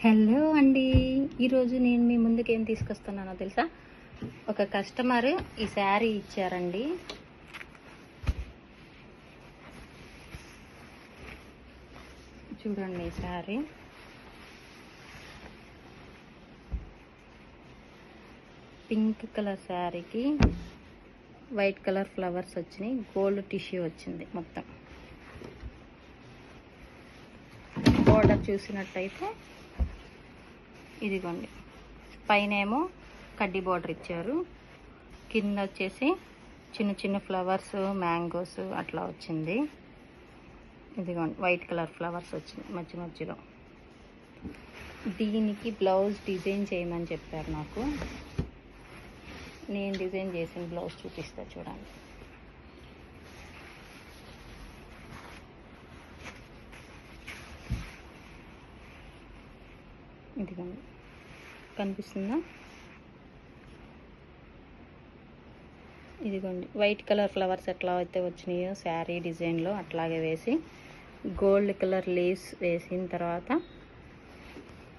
Hello అండి, ఈరోజు నేను మీ ముందుకు ఏం తీసుకొస్తున్నానో తెలుసా? ఒక కస్టమర్ ఈ శారీ ఇచ్చారండి. చూడండి, ఈ శారీ పింక్ కలర్ శారీకి వైట్ కలర్ ఫ్లవర్స్ వచ్చినాయి, గోల్డ్ టిష్యూ వచ్చింది. మొత్తం బోర్డర్ చూసినట్టయితే ఇదిగోండి, పైన ఏమో కడ్డీ బార్డర్ ఇచ్చారు, కింద వచ్చేసి చిన్న చిన్న ఫ్లవర్స్, మ్యాంగోస్ అట్లా వచ్చింది. ఇదిగోండి, వైట్ కలర్ ఫ్లవర్స్ వచ్చింది మధ్య మధ్యలో. దీనికి బ్లౌజ్ డిజైన్ చేయమని చెప్పారు నాకు. నేను డిజైన్ చేసిన బ్లౌజ్ చూపిస్తా, చూడండి. ఇదిగోండి, కనిపిస్తుందా? ఇదిగోండి, వైట్ కలర్ ఫ్లవర్స్ ఎట్లా అయితే వచ్చినాయో శారీ డిజైన్లో అట్లాగే వేసి, గోల్డ్ కలర్ లేస్ వేసిన తర్వాత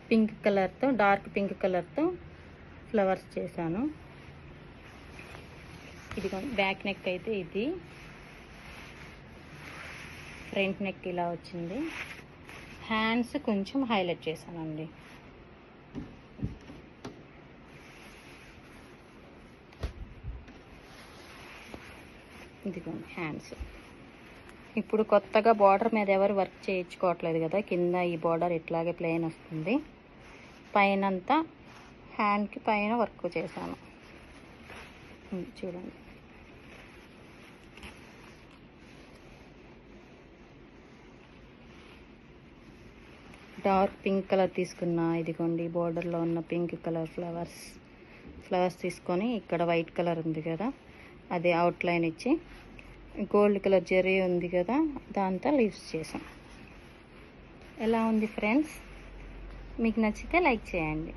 పింక్ కలర్తో, డార్క్ పింక్ కలర్తో ఫ్లవర్స్ చేశాను. ఇదిగోండి, బ్యాక్ నెక్ అయితే ఇది, ఫ్రంట్ నెక్ ఇలా వచ్చింది. హ్యాండ్స్ కొంచెం హైలైట్ చేశానండి. ఇదిగోండి హ్యాండ్స్. ఇప్పుడు కొత్తగా బార్డర్ మీద ఎవరు వర్క్ చేయించుకోవట్లేదు కదా, కింద ఈ బార్డర్ ఇట్లాగే ప్లెయిన్ వస్తుంది. పైనంతా హ్యాండ్కి పైన వర్క్ చేశాను, చూడండి. డార్క్ పింక్ కలర్ తీసుకున్నా. ఇదిగోండి, బార్డర్లో ఉన్న పింక్ కలర్ ఫ్లవర్స్ తీసుకొని, ఇక్కడ వైట్ కలర్ ఉంది కదా, అది అవుట్లైన్ ఇచ్చి, గోల్డ్ కలర్ జరీ ఉంది కదా, దాంతో లీవ్స్ చేసాం. ఎలా ఉంది ఫ్రెండ్స్? మీకు నచ్చితే లైక్ చేయండి.